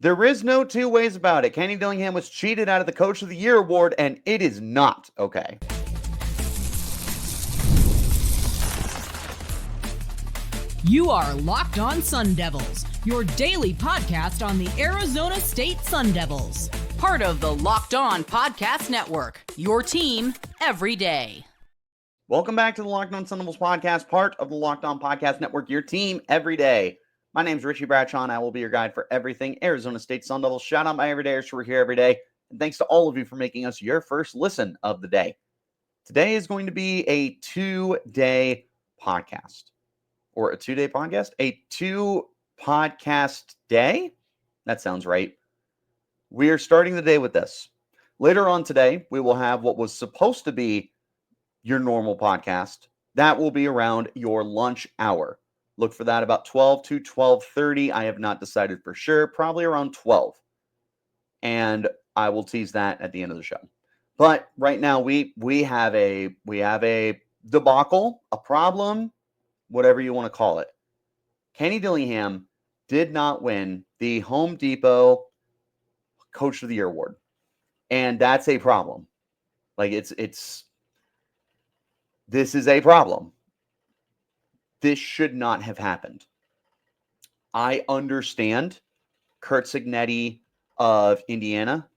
There is no two ways about it. Kenny Dillingham was cheated out of the Coach of the Year award, and it is not okay. You are Locked On Sun Devils, your daily podcast on the Arizona State Sun Devils. Part of the Locked On Podcast Network, your team every day. Welcome back to the Locked On Sun Devils podcast, part of the Locked On Podcast Network, your team every day. My name is Richie Bradshaw, and I will be your guide for everything Arizona State Sun Devils. Shout out my everydayers who are here every day, and thanks to all of you for making us your first listen of the day. Today is going to be a two-day podcast. Or a two-day podcast? A two-podcast day? That sounds right. We are starting the day with this. Later on today, we will have what was supposed to be your normal podcast. That will be around your lunch hour. Look for that about 12 to 12:30. I have not decided for sure. Probably around 12. And I will tease that at the end of the show. But right now, we have a debacle, a problem, whatever you want to call it. Kenny Dillingham did not win the Home Depot Coach of the Year award. And that's a problem. Like this is a problem. This should not have happened. I understand Curt Cignetti of Indiana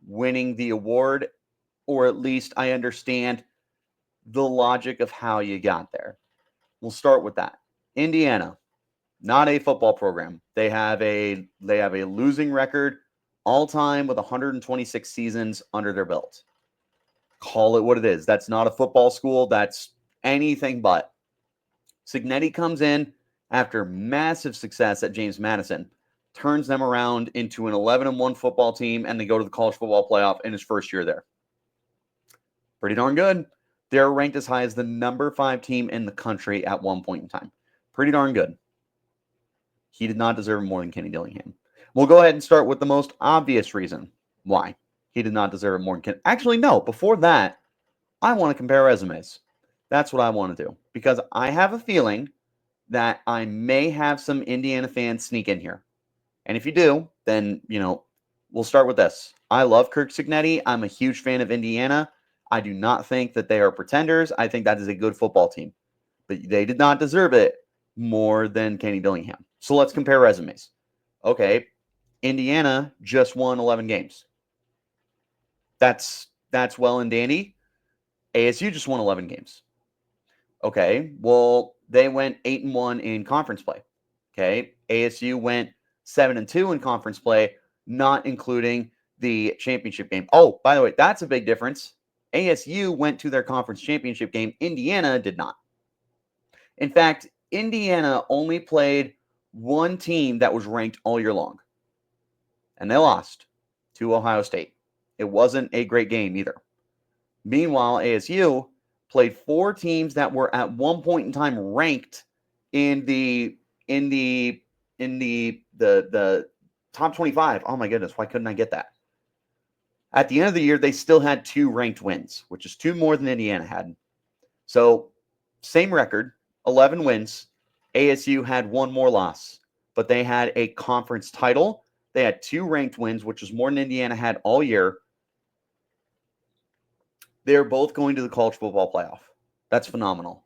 winning the award, or at least I understand the logic of how you got there. We'll start with that. Indiana, not a football program. They have a losing record all time with 126 seasons under their belt. Call it what it is. That's not a football school. That's anything but. Cignetti comes in after massive success at James Madison, turns them around into an 11-1 football team, and they go to the college football playoff in his first year there. Pretty darn good. They're ranked as high as the number 5 team in the country at one point in time. Pretty darn good. He did not deserve more than Kenny Dillingham. We'll go ahead and start with the most obvious reason why he did not deserve it more than Kenny. Actually, no. Before that, I want to compare resumes. That's what I want to do. Because I have a feeling that I may have some Indiana fans sneak in here. And if you do, then, we'll start with this. I love Curt Cignetti. I'm a huge fan of Indiana. I do not think that they are pretenders. I think that is a good football team. But they did not deserve it more than Kenny Dillingham. So let's compare resumes. Okay, Indiana just won 11 games. That's well and dandy. ASU just won 11 games. Okay, well, they went 8-1 in conference play. Okay, ASU went 7-2 in conference play, not including the championship game. Oh, by the way, that's a big difference. ASU went to their conference championship game. Indiana did not. In fact, Indiana only played one team that was ranked all year long, and they lost to Ohio State. It wasn't a great game either. Meanwhile, ASU played 4 teams that were at one point in time ranked in the top 25. Oh my goodness, why couldn't I get that? At the end of the year, they still had 2 ranked wins, which is 2 more than Indiana had. So, same record, 11 wins. ASU had 1 more loss, but they had a conference title. They had 2 ranked wins, which is more than Indiana had all year. They're both going to the college football playoff. That's phenomenal.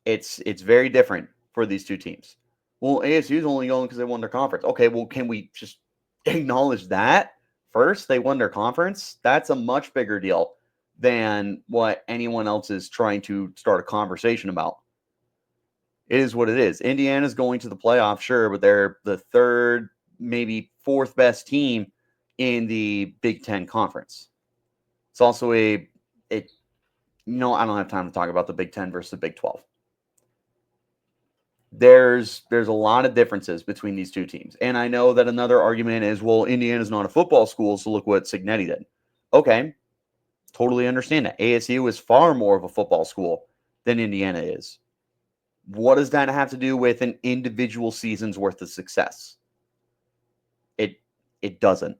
It's very different for these 2 teams. Well, ASU's only going because they won their conference. Okay, well, can we just acknowledge that first? They won their conference. That's a much bigger deal than what anyone else is trying to start a conversation about. It is what it is. Indiana's going to the playoff, sure, but they're the 3rd, maybe 4th best team in the Big Ten Conference. It's also I don't have time to talk about the Big Ten versus the Big 12. There's a lot of differences between these 2 teams. And I know that another argument is, well, Indiana's not a football school, so look what Cignetti did. Okay, totally understand that. ASU is far more of a football school than Indiana is. What does that have to do with an individual season's worth of success? It doesn't.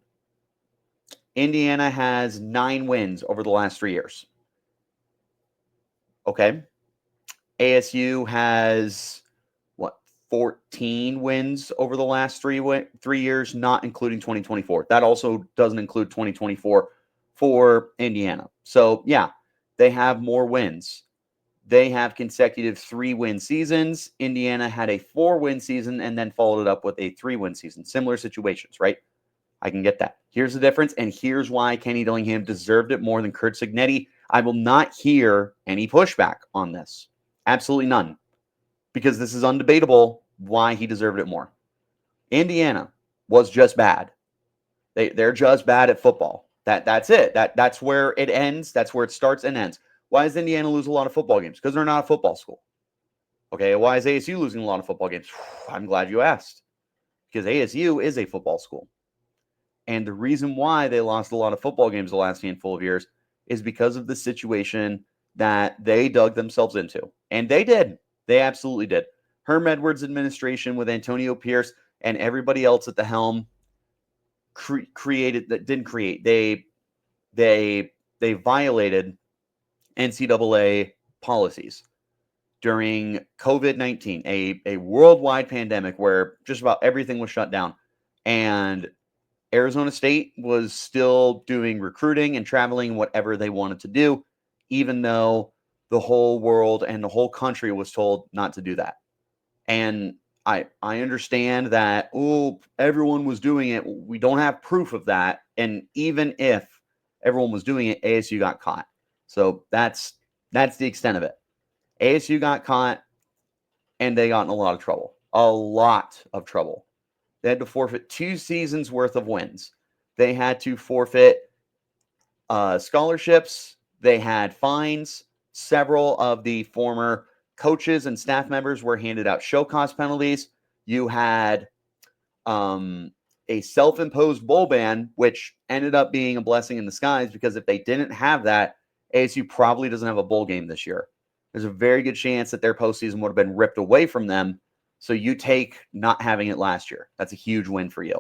Indiana has 9 wins over the last 3 years. Okay. ASU has, 14 wins over the last 3 years, not including 2024. That also doesn't include 2024 for Indiana. So, yeah, they have more wins. They have consecutive 3-win seasons. Indiana had a 4-win season and then followed it up with a 3-win season. Similar situations, right? I can get that. Here's the difference, and here's why Kenny Dillingham deserved it more than Curt Cignetti. I will not hear any pushback on this. Absolutely none. Because this is undebatable why he deserved it more. Indiana was just bad. They're just bad at football. That's it. That's where it ends. That's where it starts and ends. Why does Indiana lose a lot of football games? Because they're not a football school. Okay, why is ASU losing a lot of football games? I'm glad you asked. Because ASU is a football school. And the reason why they lost a lot of football games the last handful of years is because of the situation that they dug themselves into. And they did. They absolutely did. Herm Edwards' administration with Antonio Pierce and everybody else at the helm they violated NCAA policies during COVID-19, a worldwide pandemic where just about everything was shut down. And Arizona State was still doing recruiting and traveling, whatever they wanted to do, even though the whole world and the whole country was told not to do that. And I understand that, everyone was doing it. We don't have proof of that. And even if everyone was doing it, ASU got caught. So that's the extent of it. ASU got caught, and they got in a lot of trouble. A lot of trouble. They had to forfeit 2 seasons worth of wins. They had to forfeit scholarships. They had fines. Several of the former coaches and staff members were handed out show cause penalties. You had a self-imposed bowl ban, which ended up being a blessing in disguise, because if they didn't have that, ASU probably doesn't have a bowl game this year. There's a very good chance that their postseason would have been ripped away from them. So you take not having it last year. That's a huge win for you.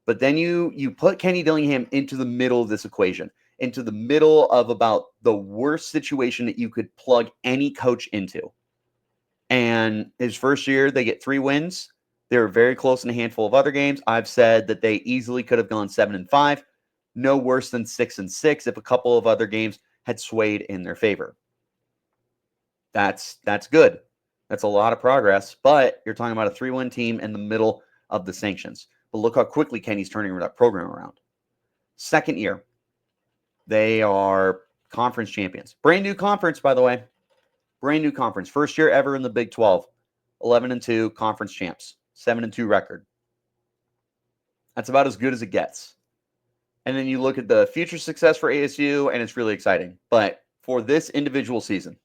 But then you put Kenny Dillingham into the middle of this equation, into the middle of about the worst situation that you could plug any coach into. And his first year, they get 3 wins. They were very close in a handful of other games. I've said that they easily could have gone 7-5, no worse than 6-6 if a couple of other games had swayed in their favor. That's good. That's a lot of progress, but you're talking about a 3-win team in the middle of the sanctions. But look how quickly Kenny's turning that program around. Second year, they are conference champions. Brand new conference, by the way. Brand new conference. First year ever in the Big 12. 11-2 conference champs. 7-2 record. That's about as good as it gets. And then you look at the future success for ASU, and it's really exciting. But for this individual season,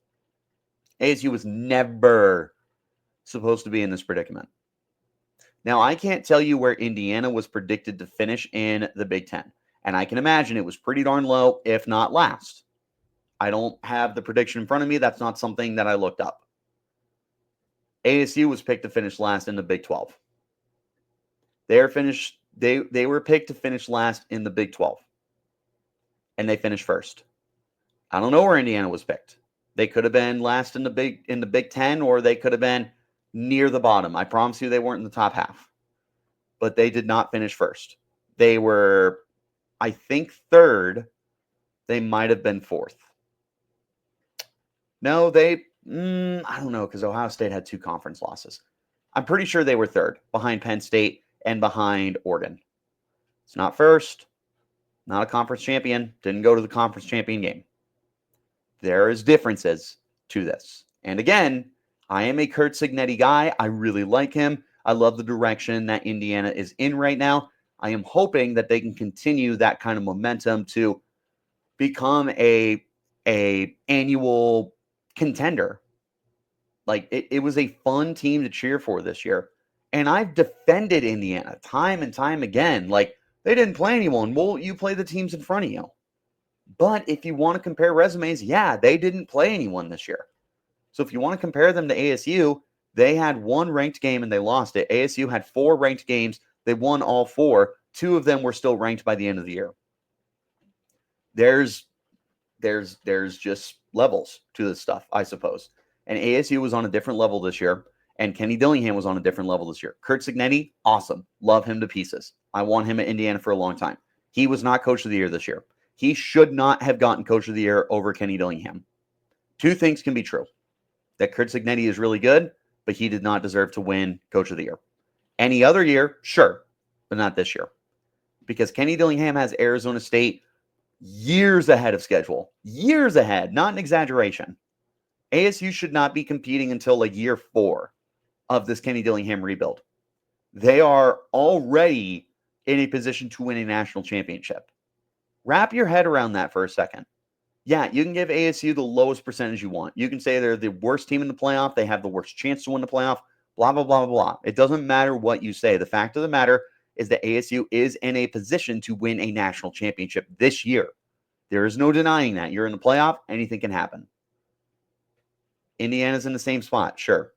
ASU was never supposed to be in this predicament. Now, I can't tell you where Indiana was predicted to finish in the Big Ten. And I can imagine it was pretty darn low, if not last. I don't have the prediction in front of me. That's not something that I looked up. ASU was picked to finish last in the Big 12. They were picked to finish last in the Big 12. And they finished first. I don't know where Indiana was picked. They could have been last in the Big 10, or they could have been near the bottom. I promise you they weren't in the top half. But they did not finish first. They were, I think, third. They might have been fourth. No, I don't know, because Ohio State had 2 conference losses. I'm pretty sure they were third, behind Penn State and behind Oregon. It's not first, not a conference champion, didn't go to the conference champion game. There is differences to this. And again, I am a Curt Cignetti guy. I really like him. I love the direction that Indiana is in right now. I am hoping that they can continue that kind of momentum to become a annual contender. Like, it was a fun team to cheer for this year. And I've defended Indiana time and time again. Like, they didn't play anyone. Well, you play the teams in front of you. But if you want to compare resumes, yeah, they didn't play anyone this year. So if you want to compare them to ASU, they had 1 ranked game and they lost it. ASU had 4 ranked games. They won all 4. 2 of them were still ranked by the end of the year. There's just levels to this stuff, I suppose. And ASU was on a different level this year. And Kenny Dillingham was on a different level this year. Curt Cignetti, awesome. Love him to pieces. I want him at Indiana for a long time. He was not coach of the year this year. He should not have gotten coach of the year over Kenny Dillingham. Two things can be true. That Curt Cignetti is really good, but he did not deserve to win coach of the year. Any other year, sure, but not this year. Because Kenny Dillingham has Arizona State years ahead of schedule. Years ahead, not an exaggeration. ASU should not be competing until like year 4 of this Kenny Dillingham rebuild. They are already in a position to win a national championship. Wrap your head around that for a second. Yeah, you can give ASU the lowest percentage you want. You can say they're the worst team in the playoff. They have the worst chance to win the playoff. Blah, blah, blah, blah, blah. It doesn't matter what you say. The fact of the matter is that ASU is in a position to win a national championship this year. There is no denying that. You're in the playoff. Anything can happen. Indiana's in the same spot. Sure.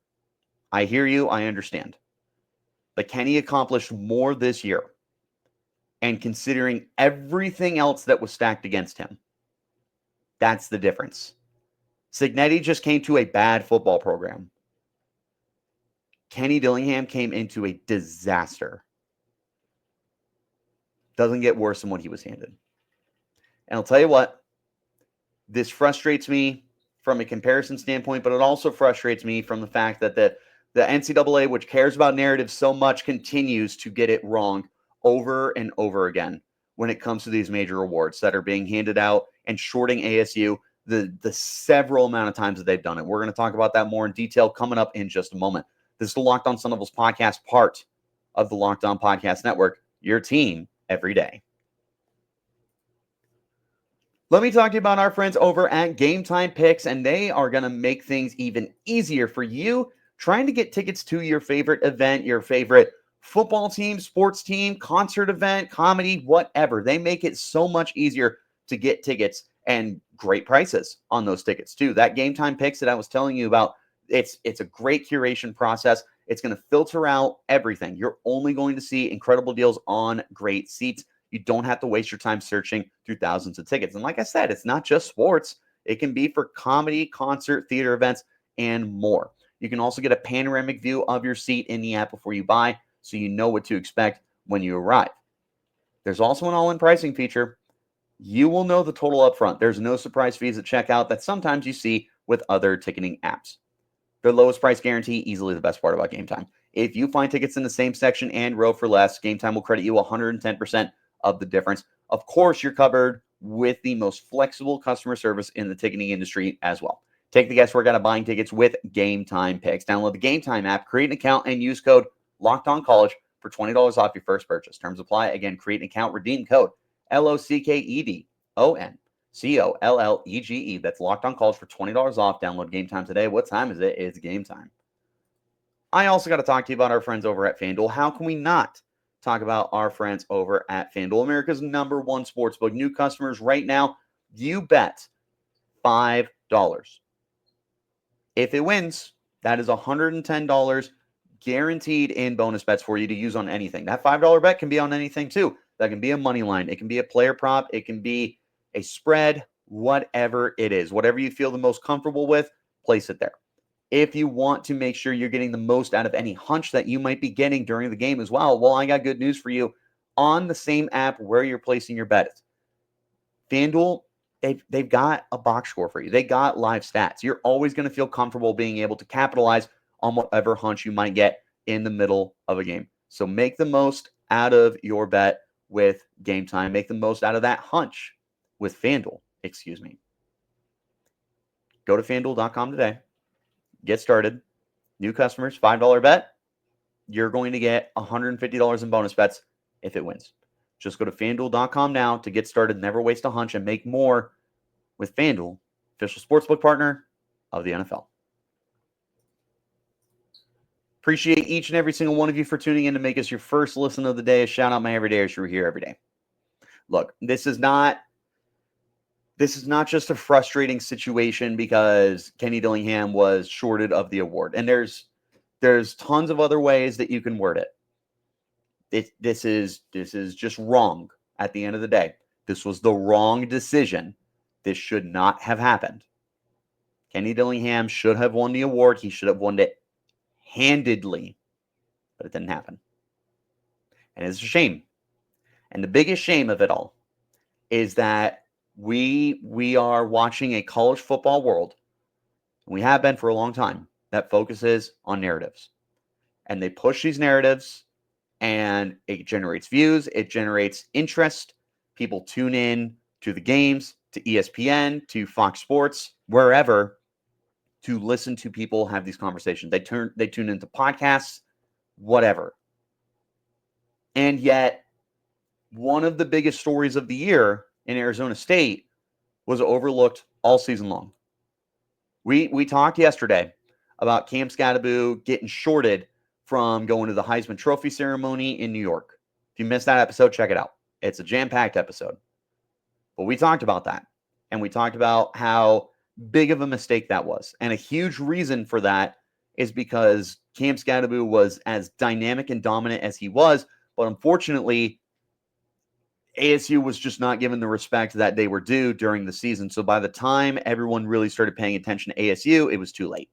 I hear you. I understand. But Kenny accomplished more this year. And considering everything else that was stacked against him, that's the difference. Cignetti just came to a bad football program. Kenny Dillingham came into a disaster. Doesn't get worse than what he was handed. And I'll tell you what, this frustrates me from a comparison standpoint, but it also frustrates me from the fact that the NCAA, which cares about narrative so much, continues to get it wrong over and over again when it comes to these major awards that are being handed out and shorting ASU the several amount of times that they've done it. We're going to talk about that more in detail coming up in just a moment. This is the Locked On Sun Devils podcast, part of the Locked On Podcast Network, your team every day. Let me talk to you about our friends over at Game Time Picks, and they are going to make things even easier for you trying to get tickets to your favorite event, your favorite football team, sports team, concert event, comedy, whatever. They make it so much easier to get tickets and great prices on those tickets too. That Game Time Picks that I was telling you about, it's a great curation process. It's going to filter out everything. You're only going to see incredible deals on great seats. You don't have to waste your time searching through thousands of tickets. And like I said, it's not just sports. It can be for comedy, concert, theater events, and more. You can also get a panoramic view of your seat in the app before you buy, so you know what to expect when you arrive. There's also an all-in pricing feature. You will know the total up front. There's no surprise fees at checkout that sometimes you see with other ticketing apps. Their lowest price guarantee, easily the best part about Game Time. If you find tickets in the same section and row for less, Game Time will credit you 110% of the difference. Of course, you're covered with the most flexible customer service in the ticketing industry as well. Take the guesswork out of buying tickets with Game Time Picks. Download the Game Time app, create an account, and use code LOCKEDONCollege for $20 off your first purchase. Terms apply. Again, create an account, redeem code LOCKEDONCOLLEGE. That's Locked On College for $20 off. Download Game Time today. What time is it? It's game time. I also got to talk to you about our friends over at FanDuel. How can we not talk about our friends over at FanDuel, America's #1 sportsbook? New customers right now, you bet $5. If it wins, that is $110 guaranteed in bonus bets for you to use on anything. That $5 bet can be on anything too. That can be a money line. It can be a player prop. It can be a spread, whatever it is. Whatever you feel the most comfortable with, place it there. If you want to make sure you're getting the most out of any hunch that you might be getting during the game as well, I got good news for you. On the same app where you're placing your bets, FanDuel, they've got a box score for you. They got live stats. You're always going to feel comfortable being able to capitalize on whatever hunch you might get in the middle of a game. So make the most out of your bet with Game Time. Make the most out of that hunch with FanDuel. Go to FanDuel.com today. Get started. New customers, $5 bet. You're going to get $150 in bonus bets if it wins. Just go to FanDuel.com now to get started. Never waste a hunch and make more with FanDuel, official sportsbook partner of the NFL. Appreciate each and every single one of you for tuning in to make us your first listen of the day. A shout out my everydayers who are here every day. Look, this is not just a frustrating situation because Kenny Dillingham was shorted of the award. And there's tons of other ways that you can word it. This is just wrong at the end of the day. This was the wrong decision. This should not have happened. Kenny Dillingham should have won the award. He should have won it handedly, but it didn't happen. And it's a shame. And the biggest shame of it all is that we are watching a college football world, and we have been for a long time, that focuses on narratives. And they push these narratives, and it generates views, it generates interest. People tune in to the games, to ESPN, to Fox Sports, wherever, to listen to people have these conversations. They tune into podcasts, whatever. And yet, one of the biggest stories of the year in Arizona State was overlooked all season long. We talked yesterday about Cam Scattaboo getting shorted from going to the Heisman Trophy ceremony in New York. If you missed that episode, check it out. It's a jam-packed episode. But we talked about that. And we talked about how big of a mistake that was. And a huge reason for that is because Cam Scattaboo was as dynamic and dominant as he was. But unfortunately, ASU was just not given the respect that they were due during the season. So by the time everyone really started paying attention to ASU, it was too late.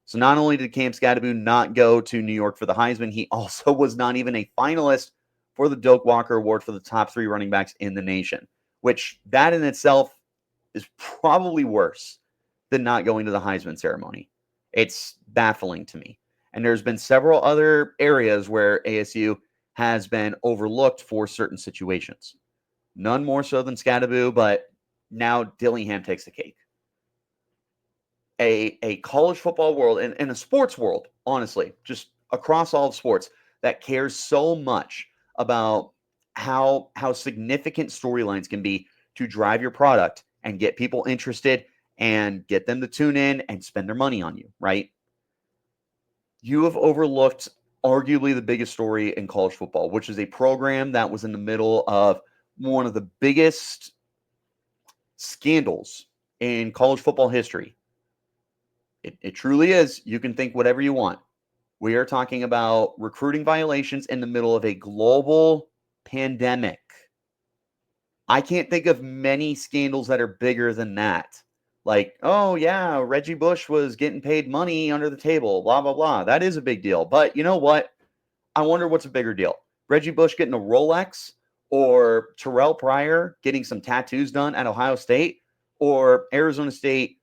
So not only did Cam Scattaboo not go to New York for the Heisman, he also was not even a finalist for the Doak Walker Award for the top 3 running backs in the nation, which that in itself is probably worse than not going to the Heisman ceremony. It's baffling to me. And there's been several other areas where ASU has been overlooked for certain situations. None more so than Scattaboo, but now Dillingham takes the cake. A college football world and a sports world, honestly, just across all of sports, that cares so much about how significant storylines can be to drive your product and get people interested and get them to tune in and spend their money on you, right? You have overlooked arguably the biggest story in college football, which is a program that was in the middle of one of the biggest scandals in college football history. It truly is. You can think whatever you want. We are talking about recruiting violations in the middle of a global pandemic. I can't think of many scandals that are bigger than that. Like, oh, yeah, Reggie Bush was getting paid money under the table, blah, blah, blah. That is a big deal. But you know what? I wonder what's a bigger deal. Reggie Bush getting a Rolex, or Terrell Pryor getting some tattoos done at Ohio State, or Arizona State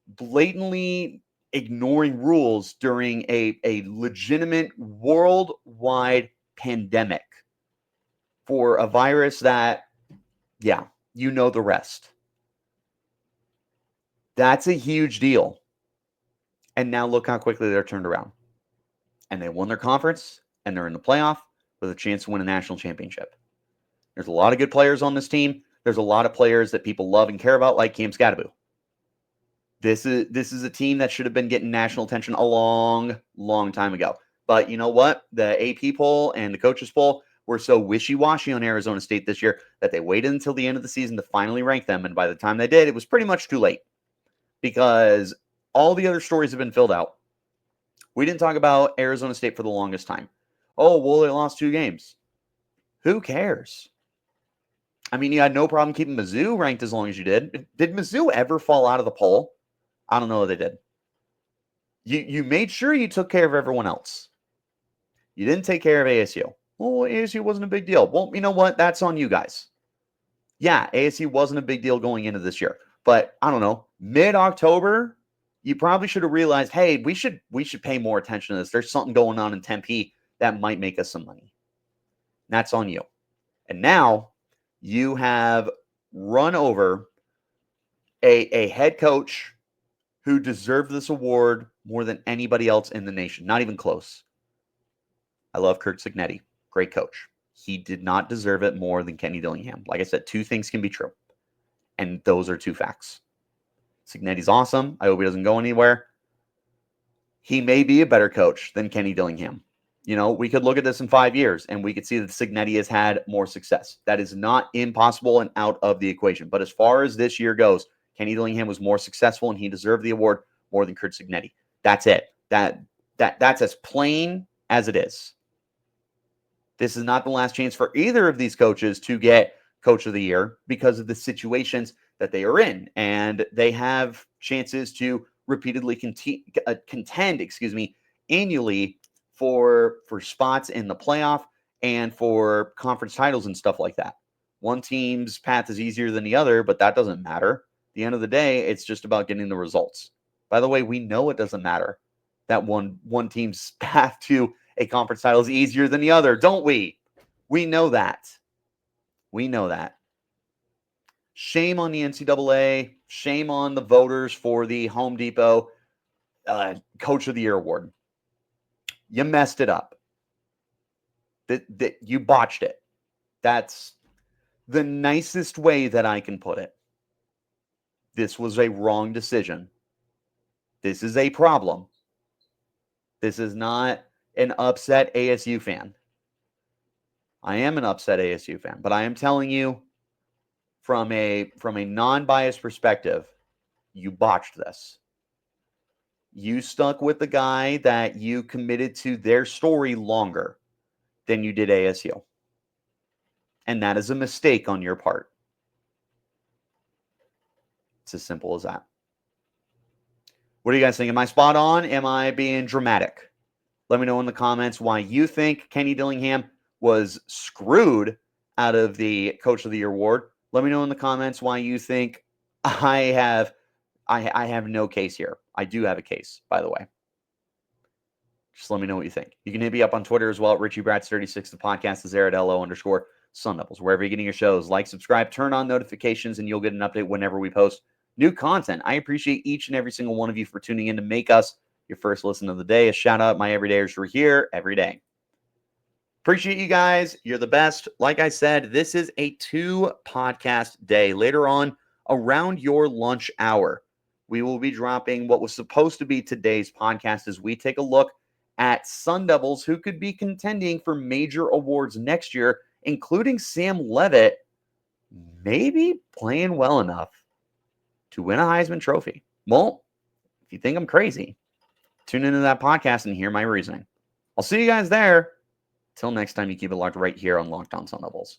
blatantly ignoring rules during a legitimate worldwide pandemic for a virus that, yeah, you know the rest. That's a huge deal. And now look how quickly they're turned around. And they won their conference, and they're in the playoff with a chance to win a national championship. There's a lot of good players on this team. There's a lot of players that people love and care about, like Cam Scattaboo. This is a team that should have been getting national attention a long, long time ago. But you know what? The AP poll and the coaches poll were so wishy-washy on Arizona State this year that they waited until the end of the season to finally rank them. And by the time they did, it was pretty much too late because all the other stories have been filled out. We didn't talk about Arizona State for the longest time. Oh, well, they lost 2 games. Who cares? I mean, you had no problem keeping Mizzou ranked as long as you did. Did Mizzou ever fall out of the poll? I don't know if they did. You made sure you took care of everyone else. You didn't take care of ASU. Well, ASU wasn't a big deal. Well, you know what? That's on you guys. Yeah, ASU wasn't a big deal going into this year. But I don't know, mid-October, you probably should have realized, hey, we should pay more attention to this. There's something going on in Tempe that might make us some money. That's on you. And now you have run over a head coach who deserved this award more than anybody else in the nation. Not even close. I love Curt Cignetti. Great coach. He did not deserve it more than Kenny Dillingham. Like I said, 2 things can be true. And those are 2 facts. Cignetti's awesome. I hope he doesn't go anywhere. He may be a better coach than Kenny Dillingham. You know, we could look at this in 5 years and we could see that Cignetti has had more success. That is not impossible and out of the equation. But as far as this year goes, Kenny Dillingham was more successful and he deserved the award more than Curt Cignetti. That's it. That's as plain as it is. This is not the last chance for either of these coaches to get Coach of the Year because of the situations that they are in. And they have chances to repeatedly contend, annually for spots in the playoff and for conference titles and stuff like that. One team's path is easier than the other, but that doesn't matter. At the end of the day, it's just about getting the results. By the way, we know it doesn't matter that one team's path to a conference title is easier than the other, don't we? We know that. We know that. Shame on the NCAA. Shame on the voters for the Home Depot Coach of the Year award. You messed it up. That you botched it. That's the nicest way that I can put it. This was a wrong decision. This is a problem. This is not an upset ASU fan. I am an upset ASU fan, but I am telling you from a non-biased perspective, you botched this. You stuck with the guy that you committed to their story longer than you did ASU. And that is a mistake on your part. It's as simple as that. What do you guys think? Am I spot on? Am I being dramatic? Let me know in the comments why you think Kenny Dillingham was screwed out of the Coach of the Year award. Let me know in the comments why you think I have no case here. I do have a case, by the way. Just let me know what you think. You can hit me up on Twitter as well at Richie Bradshaw 36. The podcast is there at LO_Sun Devils. Wherever you're getting your shows, like, subscribe, turn on notifications, and you'll get an update whenever we post new content. I appreciate each and every single one of you for tuning in to make us your first listen of the day. A shout out, my everydayers who are here every day. Appreciate you guys. You're the best. Like I said, this is a 2-podcast day. Later on, around your lunch hour, we will be dropping what was supposed to be today's podcast as we take a look at Sun Devils who could be contending for major awards next year, including Sam Levitt maybe playing well enough to win a Heisman Trophy. Well, if you think I'm crazy, tune into that podcast and hear my reasoning. I'll see you guys there. Till next time, you keep it locked right here on Locked On Sun Devils.